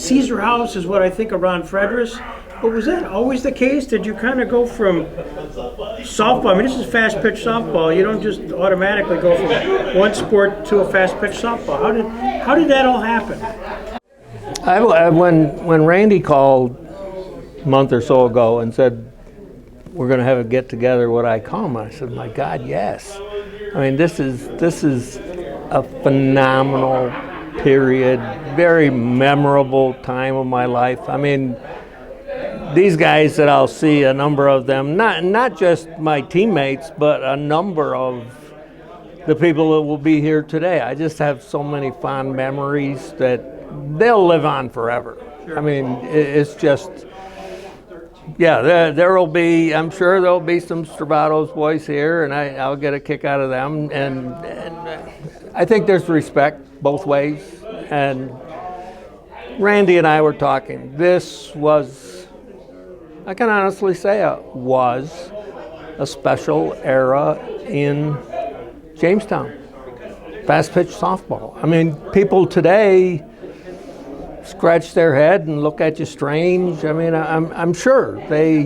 Caesar House is what I think of Ron Frederes. But was that always the case? Did you kind of go from softball? I mean, this is fast pitch softball. You don't just automatically go from one sport to a fast pitch softball. How did that all happen? When Randy called a month or so ago and said we're going to have a get together, what I call him, I said, my God, yes. I mean, this is a phenomenal period, very memorable time of my life. I mean, these guys that I'll see, a number of them, not just my teammates, but a number of the people that will be here today. I just have so many fond memories that they'll live on forever. Sure. I mean, it's just, yeah, there will be, I'm sure there'll be some Stravatos boys here, and I'll get a kick out of them. And I think there's respect both ways. And Randy and I were talking. This was, I can honestly say it was a special era in Jamestown. Fast pitch softball. I mean, people today scratch their head and look at you strange. I mean, I'm sure they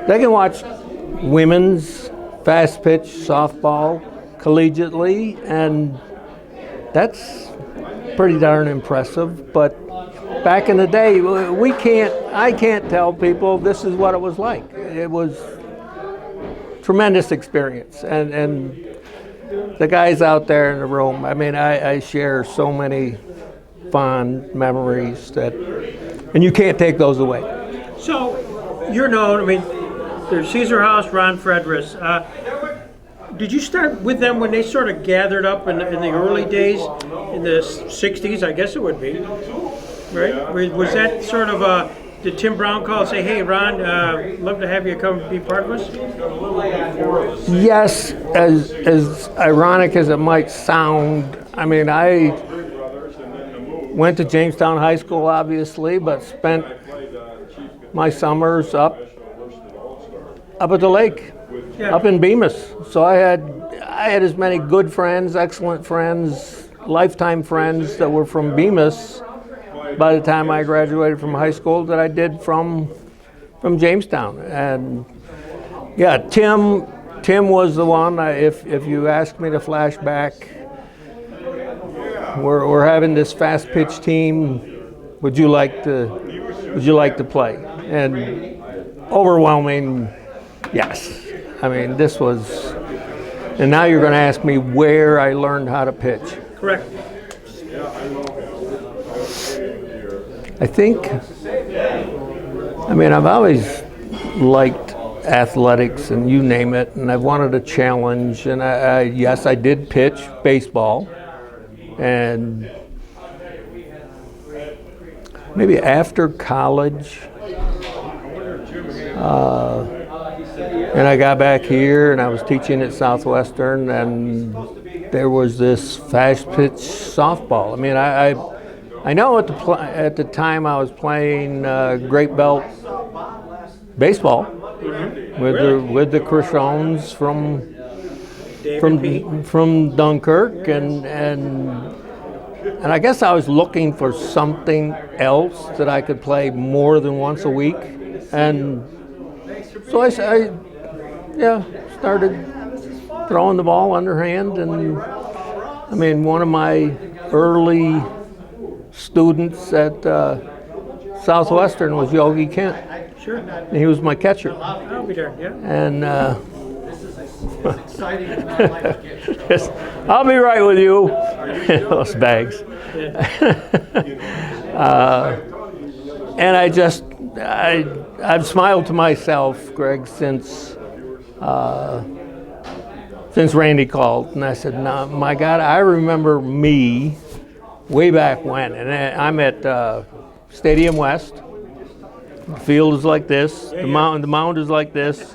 can watch women's fast pitch softball collegiately, and that's pretty darn impressive. But back in the day, I can't tell people this is what it was like. It was tremendous experience, and the guys out there in the room, I mean, I share so many fond memories and you can't take those away. So, you're known, I mean, there's Caesar House, Ron Frederes. Did you start with them when they sort of gathered up in the early days, in the 60s, I guess it would be, right? Was that sort of did Tim Brown call and say, hey, Ron, love to have you come be part of us? Yes, as ironic as it might sound, I mean, I went to Jamestown High School, obviously, but spent my summers up at the lake, up in Bemis. So I had as many good friends, excellent friends, lifetime friends that were from Bemis by the time I graduated from high school that I did from Jamestown. And yeah, Tim was the one. If you ask me to flash back, we're having this fast pitch team. Would you like to play? And overwhelming, yes. I mean, this was. And now you're going to ask me where I learned how to pitch. Correct. I think. I mean, I've always liked athletics, and you name it, and I've wanted a challenge. And yes, I did pitch baseball. And maybe after college, and I got back here and I was teaching at Southwestern, and there was this fast pitch softball. I mean, I know at the time I was playing Great Belt baseball with the Crishons from Dunkirk, and I guess I was looking for something else that I could play more than once a week, and so I started throwing the ball underhand. And I mean, one of my early students at Southwestern was Yogi Kent. Sure. And he was my catcher. I'll be there, yeah. And I'll be right with you. Those bags. And I've smiled to myself, Greg, since Randy called, and I said, "No, my God, I remember me way back when." And I'm at Stadium West. The field is like this. The mound is like this.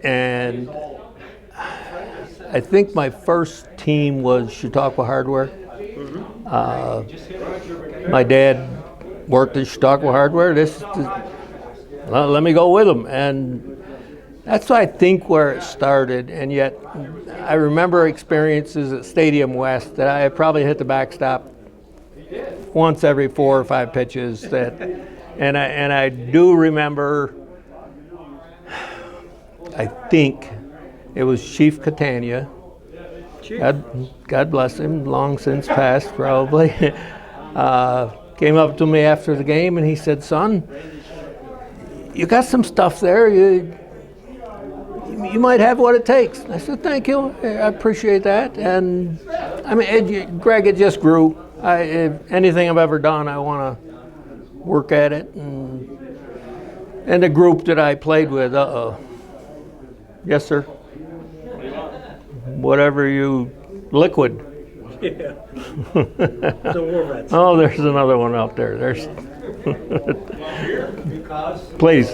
And I think my first team was Chautauqua Hardware. My dad worked at Chautauqua Hardware. Let me go with him. And that's, I think, where it started. And yet I remember experiences at Stadium West that I probably hit the backstop once every 4 or 5 pitches. And I do remember, I think it was Chief Catania. God bless him, long since passed probably. Came up to me after the game and he said, "Son, you got some stuff there. You might have what it takes." I said, "Thank you. I appreciate that." And I mean, Greg, it just grew. Anything I've ever done, I want to work at it. And the group that I played with, yes, sir. Whatever liquid. Yeah. The war vets. Oh, there's another one out there. There's. Please.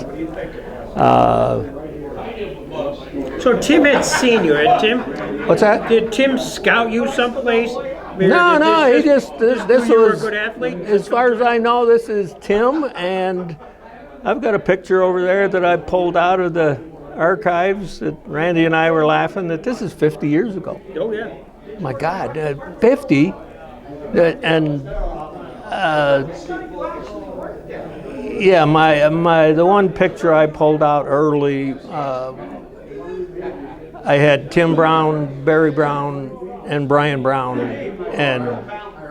So Tim had seen you, had Tim? What's that? Did Tim scout you someplace? No, he just this you were a was. good athlete? As far as I know, this is Tim, and I've got a picture over there that I pulled out of the archives that Randy and I were laughing that this is 50 years ago. Oh, yeah. My God, 50, and yeah, the one picture I pulled out early, I had Tim Brown, Barry Brown, and Brian Brown, and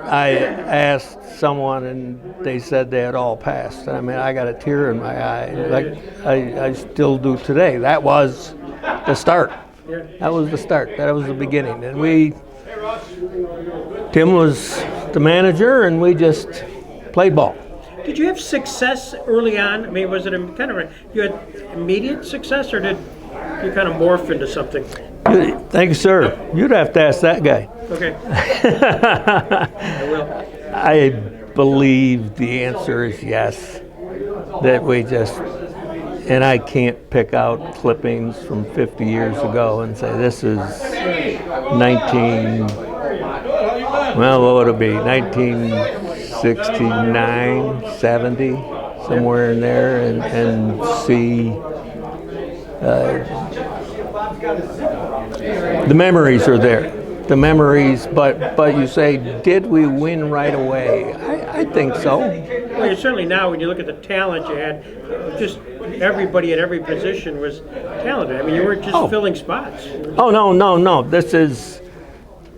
I asked someone, and they said they had all passed. I mean, I got a tear in my eye, like I still do today. That was the start. That was the start. That was the beginning, and Tim was the manager, and we just played ball. Did you have success early on? I mean, was it you had immediate success, or did you kind of morph into something? Thank you, sir. You'd have to ask that guy. Okay. I will. I believe the answer is yes. That we just, and I can't pick out clippings from 50 years ago and say this is what would it be, 1969, 70, somewhere in there, and see the memories are there. The memories, but you say, did we win right away? I think so. Well, certainly now, when you look at the talent you had, just everybody at every position was talented. I mean, you weren't just filling spots. Oh, no. This is,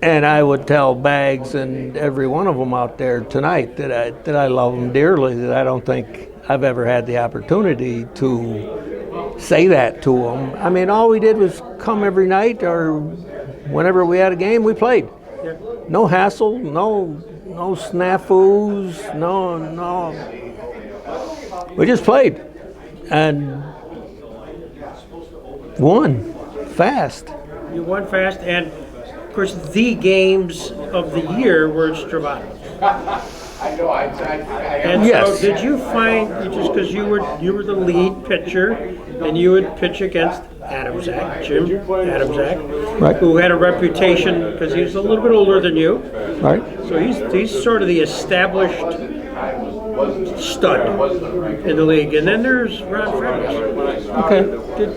and I would tell Bags and every one of them out there tonight that I love them dearly, that I don't think I've ever had the opportunity to say that to them. I mean, all we did was come every night, or whenever we had a game, we played. Yeah. No hassle, no snafus, no. We just played and won fast. You won fast, and of course, the games of the year were Stravato. And yes. So, did you find, just because you were the lead pitcher, and you would pitch against Jim Adamczak, right, who had a reputation because he was a little bit older than you, right? So he's sort of the established stud in the league, and then there's Ron Frederes. Okay.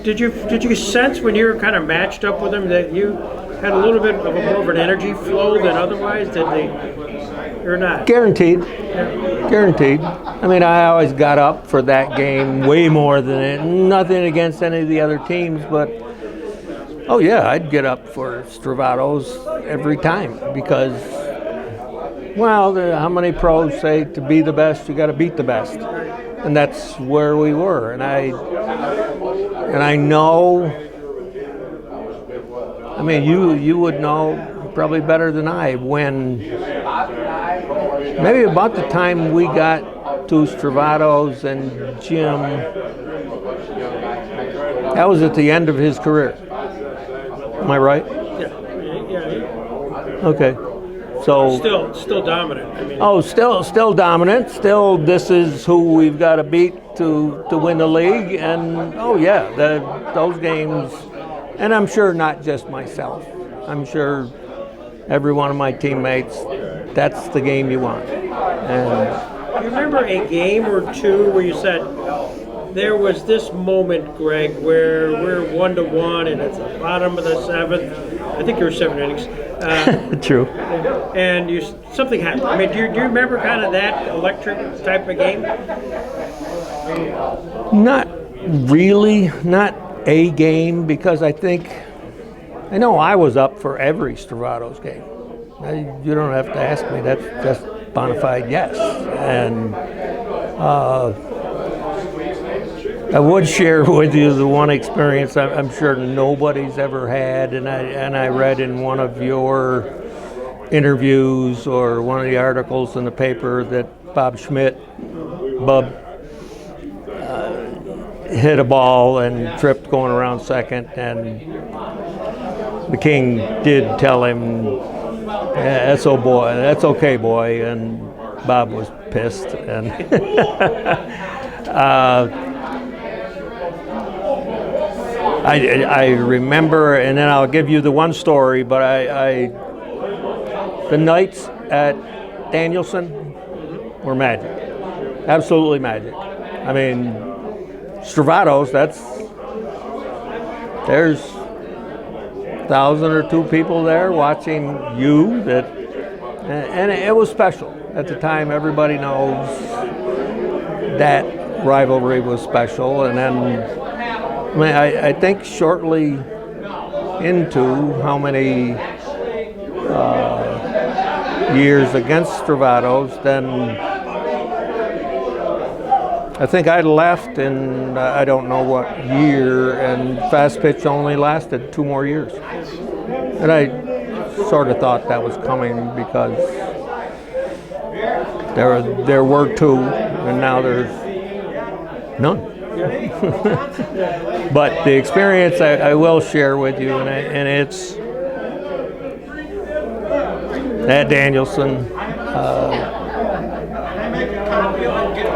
Did you sense when you were kind of matched up with him that you had a little bit of more of an energy flow than otherwise? Did they, or not? Guaranteed. Guaranteed. I mean, I always got up for that game way more than it. Nothing against any of the other teams, but oh yeah, I'd get up for Stravatos every time because, well, how many pros say to be the best, you got to beat the best, and that's where we were. And I know. I mean, you would know probably better than I when. Maybe about the time we got to Stravatos and Jim, that was at the end of his career. Am I right? Yeah. Okay. So still dominant. I mean, still dominant. Still, this is who we've got to beat to win the league. And those games. And I'm sure not just myself. I'm sure every one of my teammates. That's the game you want. And you remember a game or two where you said, there was this moment, Greg, where we're 1-1 and it's the bottom of the 7th, I think there were 7 innings. True. And something happened. I mean, do you remember kind of that electric type of game? Not really, not a game, because I know I was up for every Stravatos game. You don't have to ask me, that's just bona fide yes. And I would share with you the one experience I'm sure nobody's ever had, and I read in one of your interviews or one of the articles in the paper that Bub hit a ball and tripped going around second, and the King did tell him, yeah, that's okay, boy, and Bob was pissed. And I remember, and then I'll give you the one story, but the nights at Danielson were magic, absolutely magic. I mean, Stravatos, there's 1,000 or 2 people there watching you, and it was special. At the time, everybody knows that rivalry was special, and then I think shortly into how many years against Stravatos, then I think I left in I don't know what year, and fast pitch only lasted 2 more years. And I sort of thought that was coming because there were 2, and now there's none. But the experience I will share with you, and it's at Danielson.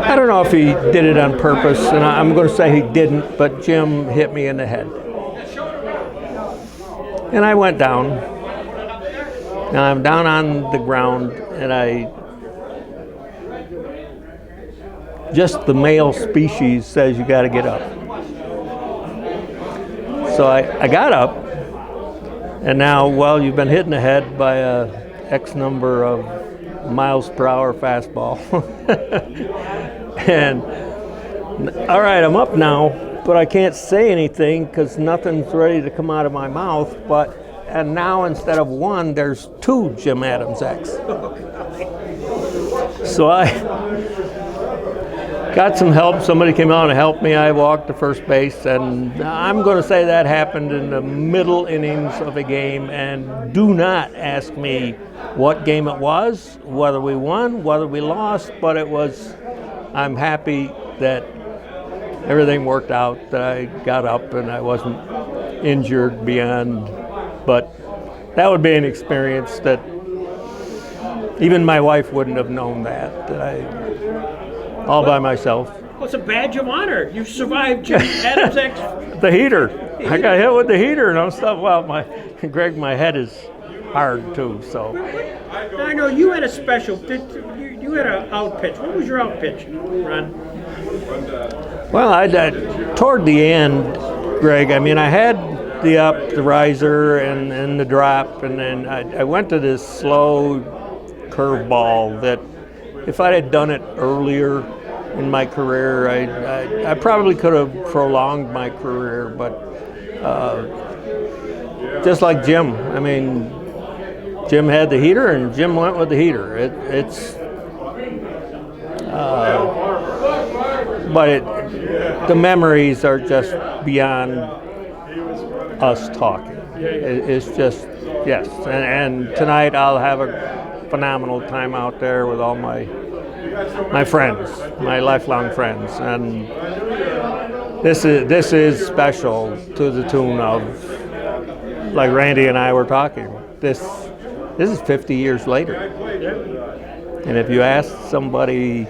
I don't know if he did it on purpose, and I'm going to say he didn't, but Jim hit me in the head. And I went down, and I'm down on the ground, and just the male species says you got to get up. So I got up, and now, well, you've been hit in the head by a X number of miles per hour fastball. And all right, I'm up now, but I can't say anything because nothing's ready to come out of my mouth. And now instead of 1, there's 2 Jim Adams X. So I got some help. Somebody came out and helped me. I walked to first base, and I'm going to say that happened in the middle innings of a game. And do not ask me what game it was, whether we won, whether we lost, but it was. I'm happy that everything worked out, that I got up and I wasn't injured beyond, but that would be an experience that even my wife wouldn't have known that I, all by myself. Well, it's a badge of honor. You survived Jim Adams X. The heater. I got hit with the heater and I'm stuff. Well, my head is hard too, so. I know you had a special. You had an out pitch. What was your out pitch, Ron? Well, toward the end, Greg, I mean, I had the up, the riser, and the drop, and then I went to this slow curveball that if I had done it earlier in my career, I probably could have prolonged my career, but just like Jim, I mean, Jim had the heater, and Jim went with the heater. The memories are just beyond us talking. It's just, yes. And tonight I'll have a phenomenal time out there with all my friends, my lifelong friends. And this is special to the tune of, like Randy and I were talking, this is 50 years later. And if you ask somebody,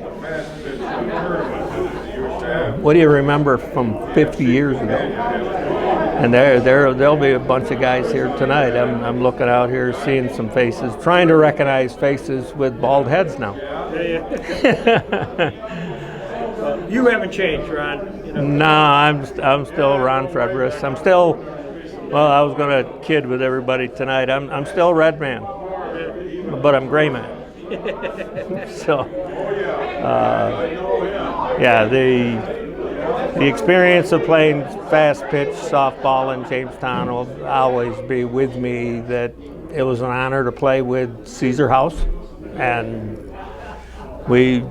what do you remember from 50 years ago? And there'll be a bunch of guys here tonight. I'm looking out here, seeing some faces, trying to recognize faces with bald heads now. You haven't changed, Ron. No, I'm still Ron Frederes. I'm still Well, I was going to kid with everybody tonight. I'm still red man, but I'm gray man. So, yeah, the experience of playing fast pitch softball in Jamestown will always be with me. That it was an honor to play with Caesar House, and we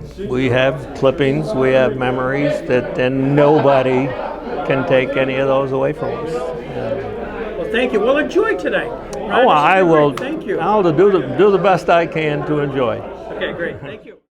have clippings, we have memories and nobody can take any of those away from us. Well, thank you. Well, enjoy today. I will. Thank you. I'll do the best I can to enjoy. Okay, great. Thank you.